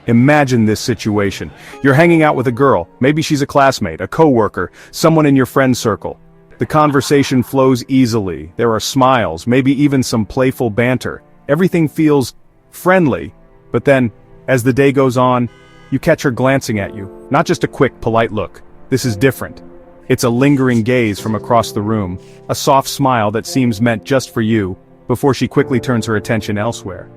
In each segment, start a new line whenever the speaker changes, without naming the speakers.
Imagine this situation. You're hanging out with a girl, maybe she's a classmate, a coworker, someone in your friend circle. The conversation flows easily, there are smiles, maybe even some playful banter. Everything feels friendly, but then, as the day goes on, you catch her glancing at you, not just a quick, polite look. This is different. It's a lingering gaze from across the room, a soft smile that seems meant just for you, before she quickly turns her attention elsewhere.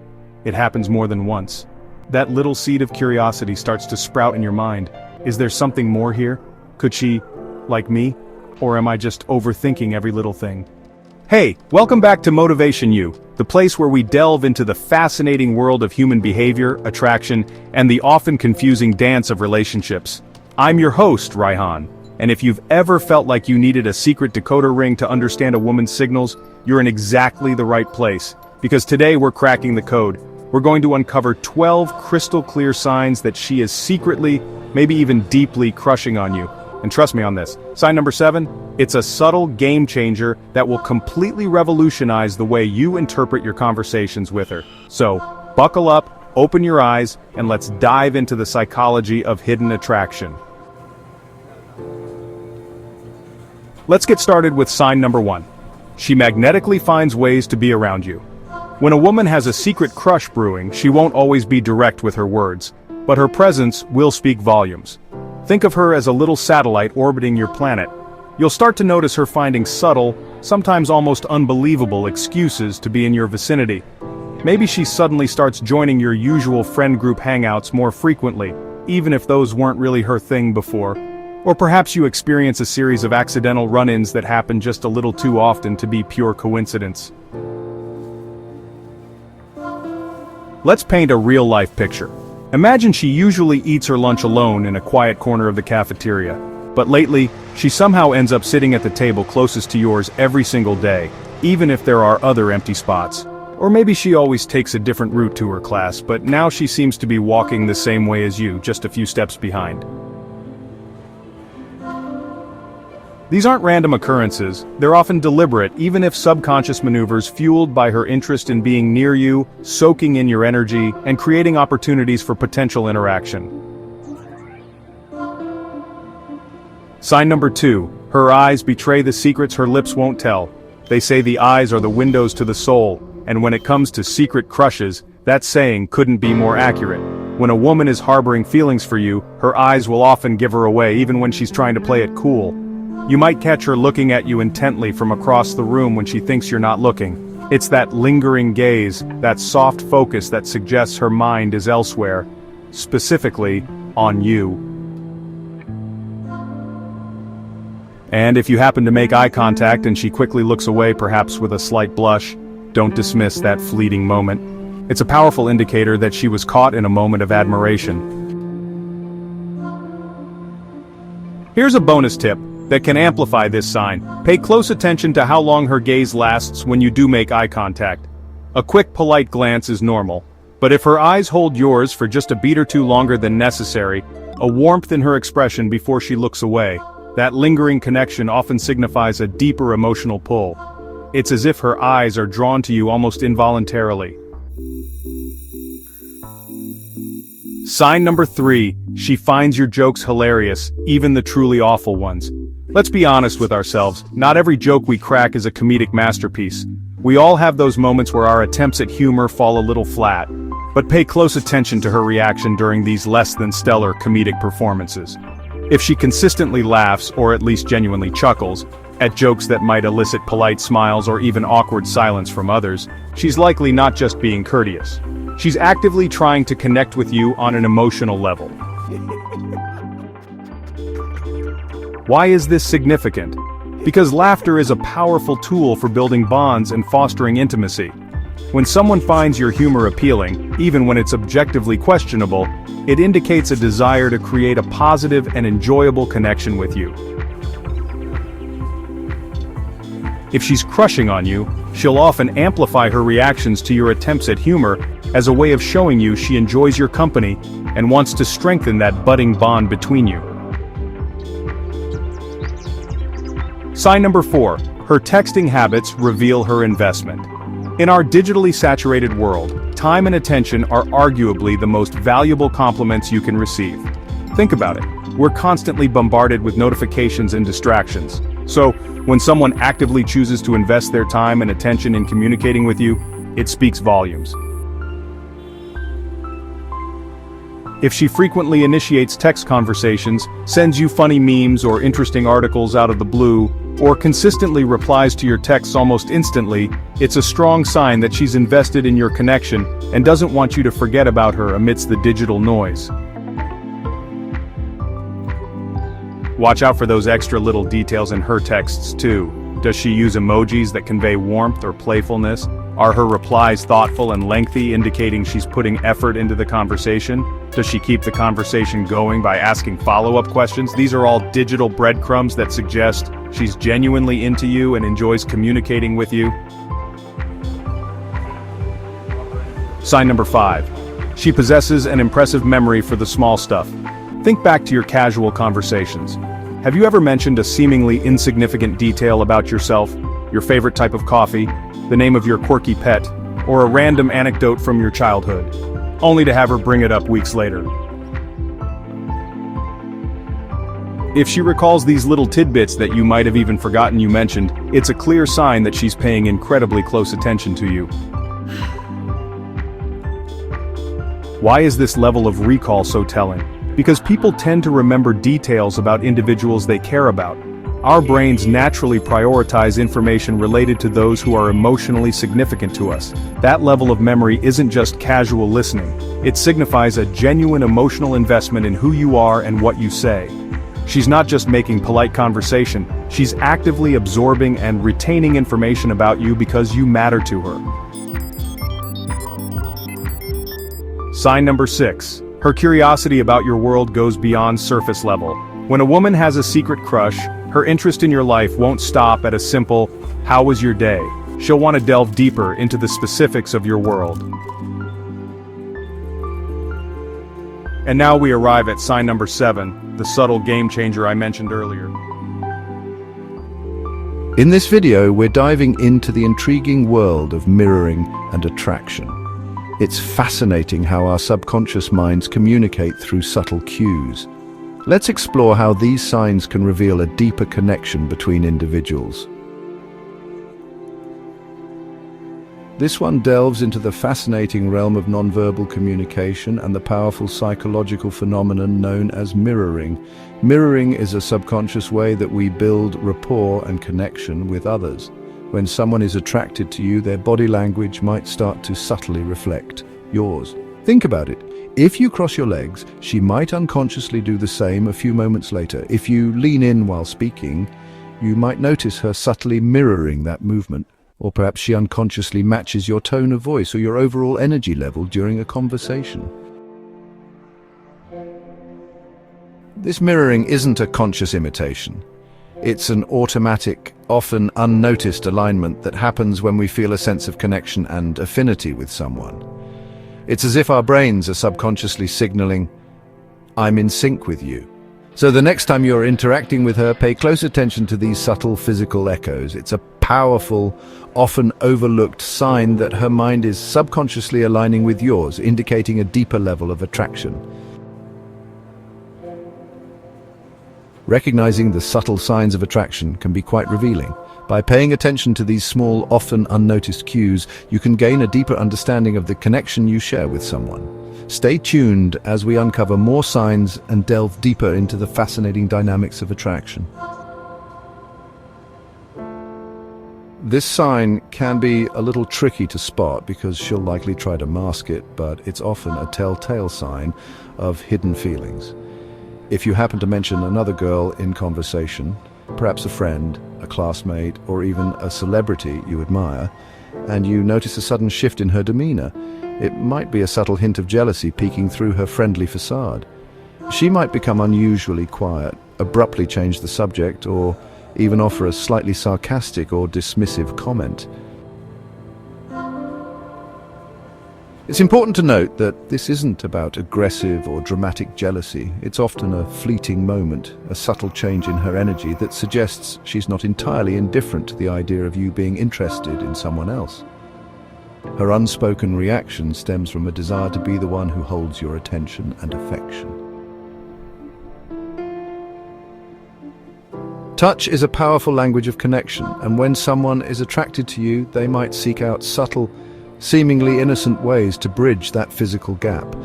It happens more than once. That little seed of curiosity starts to sprout in your mind. Is there something more here? Could she, like me? Or am I just overthinking every little thing? Hey, welcome back to MotivationU, the place where we delve into the fascinating world of human behavior, attraction, and the often confusing dance of relationships. I'm your host, Raihan, and if you've ever felt like you needed a secret decoder ring to understand a woman's signals, you're in exactly the right place. Because today we're cracking the code. We're going to uncover 12 crystal clear signs that she is secretly, maybe even deeply crushing on you. And trust me on this. Sign number 7, it's a subtle game changer that will completely revolutionize the way you interpret your conversations with her. So, buckle up, open your eyes, and let's dive into the psychology of hidden attraction. Let's get started with sign number 1. She magnetically finds ways to be around you. When a woman has a secret crush brewing, she won't always be direct with her words, but her presence will speak volumes. Think of her as a little satellite orbiting your planet. You'll start to notice her finding subtle, sometimes almost unbelievable excuses to be in your vicinity. Maybe she suddenly starts joining your usual friend group hangouts more frequently, even if those weren't really her thing before. Or perhaps you experience a series of accidental run-ins that happen just a little too often to be pure coincidence. Let's paint a real-life picture. Imagine she usually eats her lunch alone in a quiet corner of the cafeteria. But lately, she somehow ends up sitting at the table closest to yours every single day, even if there are other empty spots. Or maybe she always takes a different route to her class, but now she seems to be walking the same way as you, just a few steps behind. These aren't random occurrences, they're often deliberate, even if subconscious maneuvers fueled by her interest in being near you, soaking in your energy, and creating opportunities for potential interaction. Sign number 2, her eyes betray the secrets her lips won't tell. They say the eyes are the windows to the soul, and when it comes to secret crushes, that saying couldn't be more accurate. When a woman is harboring feelings for you, her eyes will often give her away even when she's trying to play it cool. You might catch her looking at you intently from across the room when she thinks you're not looking. It's that lingering gaze, that soft focus that suggests her mind is elsewhere, specifically on you. And if you happen to make eye contact and she quickly looks away, perhaps with a slight blush, don't dismiss that fleeting moment. It's a powerful indicator that she was caught in a moment of admiration. Here's a bonus tip that can amplify this sign. Pay close attention to how long her gaze lasts when you do make eye contact. A quick, polite glance is normal, but if her eyes hold yours for just a beat or two longer than necessary, a warmth in her expression before she looks away, that lingering connection often signifies a deeper emotional pull. It's as if her eyes are drawn to you almost involuntarily. Sign number 3, she finds your jokes hilarious, even the truly awful ones. Let's be honest with ourselves, not every joke we crack is a comedic masterpiece. We all have those moments where our attempts at humor fall a little flat. But pay close attention to her reaction during these less than stellar comedic performances. If she consistently laughs, or at least genuinely chuckles, at jokes that might elicit polite smiles or even awkward silence from others, she's likely not just being courteous. She's actively trying to connect with you on an emotional level. Why is this significant? Because laughter is a powerful tool for building bonds and fostering intimacy. When someone finds your humor appealing, even when it's objectively questionable, it indicates a desire to create a positive and enjoyable connection with you. If she's crushing on you, she'll often amplify her reactions to your attempts at humor as a way of showing you she enjoys your company and wants to strengthen that budding bond between you. Sign number 4, her texting habits reveal her investment. In our digitally saturated world, time and attention are arguably the most valuable compliments you can receive. Think about it. We're constantly bombarded with notifications and distractions. So, when someone actively chooses to invest their time and attention in communicating with you, it speaks volumes. If she frequently initiates text conversations, sends you funny memes or interesting articles out of the blue, or consistently replies to your texts almost instantly, it's a strong sign that she's invested in your connection and doesn't want you to forget about her amidst the digital noise. Watch out for those extra little details in her texts too. Does she use emojis that convey warmth or playfulness? Are her replies thoughtful and lengthy, indicating she's putting effort into the conversation? Does she keep the conversation going by asking follow-up questions? These are all digital breadcrumbs that suggest she's genuinely into you and enjoys communicating with you. Sign number 5. She possesses an impressive memory for the small stuff. Think back to your casual conversations. Have you ever mentioned a seemingly insignificant detail about yourself, your favorite type of coffee, the name of your quirky pet, or a random anecdote from your childhood, only to have her bring it up weeks later? If she recalls these little tidbits that you might have even forgotten you mentioned, it's a clear sign that she's paying incredibly close attention to you. Why is this level of recall so telling? Because people tend to remember details about individuals they care about. Our brains naturally prioritize information related to those who are emotionally significant to us. That level of memory isn't just casual listening. It signifies a genuine emotional investment in who you are and what you say. She's not just making polite conversation, she's actively absorbing and retaining information about you because you matter to her. Sign number 6. Her curiosity about your world goes beyond surface level. When a woman has a secret crush, her interest in your life won't stop at a simple, "How was your day?" She'll want to delve deeper into the specifics of your world. And now we arrive at sign number 7, the subtle game changer I mentioned earlier.
In this video, we're diving into the intriguing world of mirroring and attraction. It's fascinating how our subconscious minds communicate through subtle cues. Let's explore how these signs can reveal a deeper connection between individuals. This one delves into the fascinating realm of nonverbal communication and the powerful psychological phenomenon known as mirroring. Mirroring is a subconscious way that we build rapport and connection with others. When someone is attracted to you, their body language might start to subtly reflect yours. Think about it. If you cross your legs, she might unconsciously do the same a few moments later. If you lean in while speaking, you might notice her subtly mirroring that movement. Or perhaps she unconsciously matches your tone of voice or your overall energy level during a conversation. This mirroring isn't a conscious imitation. It's an automatic, often unnoticed alignment that happens when we feel a sense of connection and affinity with someone. It's as if our brains are subconsciously signaling, "I'm in sync with you." So the next time you're interacting with her, pay close attention to these subtle physical echoes. It's a powerful, often overlooked sign that her mind is subconsciously aligning with yours, indicating a deeper level of attraction. Recognizing the subtle signs of attraction can be quite revealing. By paying attention to these small, often unnoticed cues, you can gain a deeper understanding of the connection you share with someone. Stay tuned as we uncover more signs and delve deeper into the fascinating dynamics of attraction. This sign can be a little tricky to spot because she'll likely try to mask it, but it's often a telltale sign of hidden feelings. If you happen to mention another girl in conversation, perhaps a friend, a classmate, or even a celebrity you admire, and you notice a sudden shift in her demeanor, it might be a subtle hint of jealousy peeking through her friendly facade. She might become unusually quiet, abruptly change the subject, or even offer a slightly sarcastic or dismissive comment. It's important to note that this isn't about aggressive or dramatic jealousy. It's often a fleeting moment, a subtle change in her energy that suggests she's not entirely indifferent to the idea of you being interested in someone else. Her unspoken reaction stems from a desire to be the one who holds your attention and affection. Touch is a powerful language of connection, and when someone is attracted to you, they might seek out subtle, seemingly innocent ways to bridge that physical gap.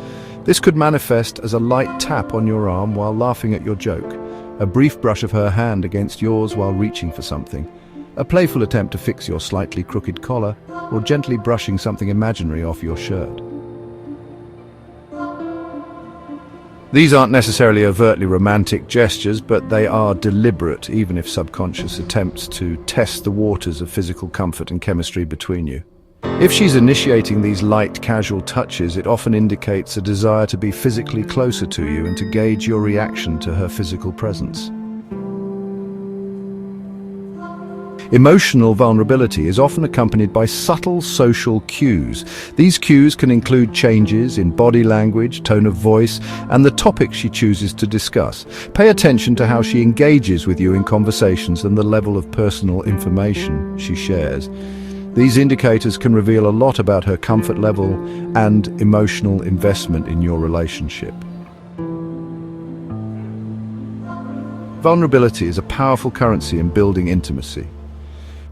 This could manifest as a light tap on your arm while laughing at your joke, a brief brush of her hand against yours while reaching for something, a playful attempt to fix your slightly crooked collar, or gently brushing something imaginary off your shirt. These aren't necessarily overtly romantic gestures, but they are deliberate, even if subconscious, attempts to test the waters of physical comfort and chemistry between you. If she's initiating these light, casual touches, it often indicates a desire to be physically closer to you and to gauge your reaction to her physical presence. Emotional vulnerability is often accompanied by subtle social cues. These cues can include changes in body language, tone of voice, and the topic she chooses to discuss. Pay attention to how she engages with you in conversations and the level of personal information she shares. These indicators can reveal a lot about her comfort level and emotional investment in your relationship. Vulnerability is a powerful currency in building intimacy.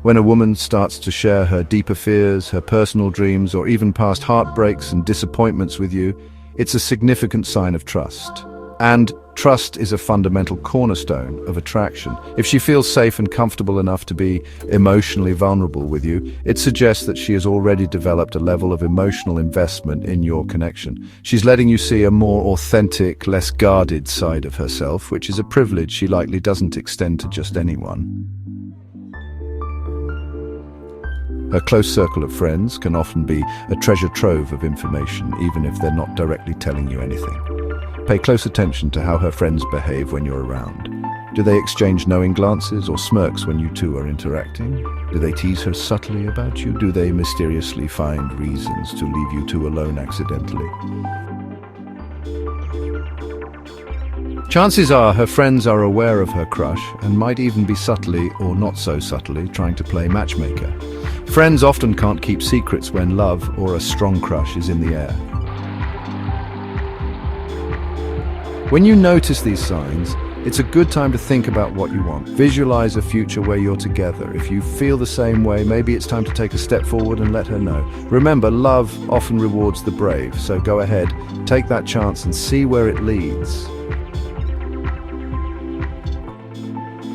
When a woman starts to share her deeper fears, her personal dreams, or even past heartbreaks and disappointments with you, it's a significant sign of trust. And trust is a fundamental cornerstone of attraction. If she feels safe and comfortable enough to be emotionally vulnerable with you, it suggests that she has already developed a level of emotional investment in your connection. She's letting you see a more authentic, less guarded side of herself, which is a privilege she likely doesn't extend to just anyone. Her close circle of friends can often be a treasure trove of information, even if they're not directly telling you anything. Pay close attention to how her friends behave when you're around. Do they exchange knowing glances or smirks when you two are interacting? Do they tease her subtly about you? Do they mysteriously find reasons to leave you two alone accidentally? Chances are her friends are aware of her crush and might even be subtly, or not so subtly, trying to play matchmaker. Friends often can't keep secrets when love or a strong crush is in the air. When you notice these signs, it's a good time to think about what you want. Visualize a future where you're together. If you feel the same way, maybe it's time to take a step forward and let her know. Remember, love often rewards the brave, so go ahead, take that chance and see where it leads.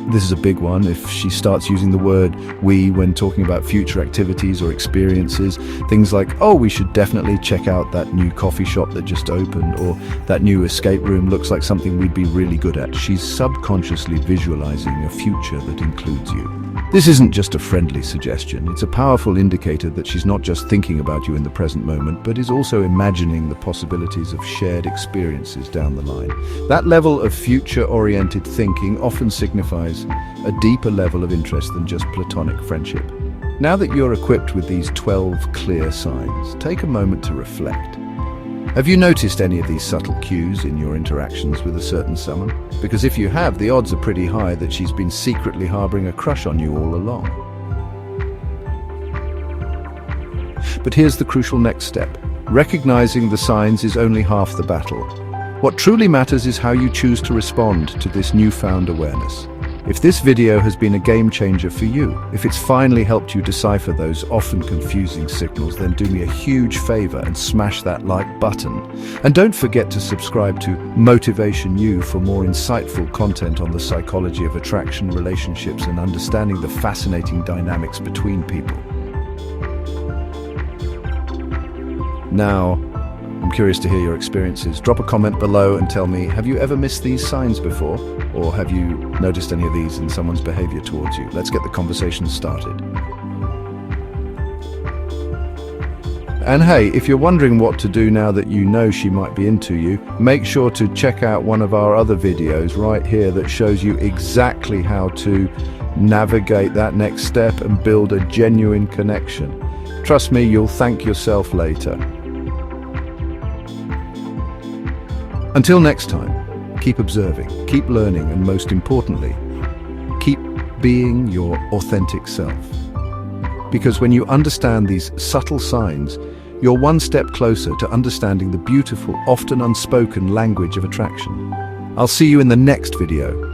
This is a big one. If she starts using the word we when talking about future activities or experiences, things like, oh, we should definitely check out that new coffee shop that just opened, or that new escape room looks like something we'd be really good at. She's subconsciously visualizing a future that includes you. This isn't just a friendly suggestion. It's a powerful indicator that she's not just thinking about you in the present moment, but is also imagining the possibilities of shared experiences down the line. That level of future-oriented thinking often signifies a deeper level of interest than just platonic friendship. Now that you're equipped with these 12 clear signs, take a moment to reflect. Have you noticed any of these subtle cues in your interactions with a certain someone? Because if you have, the odds are pretty high that she's been secretly harboring a crush on you all along. But here's the crucial next step. Recognizing the signs is only half the battle. What truly matters is how you choose to respond to this newfound awareness. If this video has been a game changer for you, if it's finally helped you decipher those often confusing signals, then do me a huge favor and smash that like button. And don't forget to subscribe to MotivationU for more insightful content on the psychology of attraction, relationships, and understanding the fascinating dynamics between people. Now, I'm curious to hear your experiences. Drop a comment below and tell me, have you ever missed these signs before? Or have you noticed any of these in someone's behavior towards you? Let's get the conversation started. And hey, if you're wondering what to do now that you know she might be into you, make sure to check out one of our other videos right here that shows you exactly how to navigate that next step and build a genuine connection. Trust me, you'll thank yourself later. Until next time, keep observing, keep learning, and most importantly, keep being your authentic self. because when you understand these subtle signs, you're one step closer to understanding the beautiful, often unspoken language of attraction. I'll see you in the next video.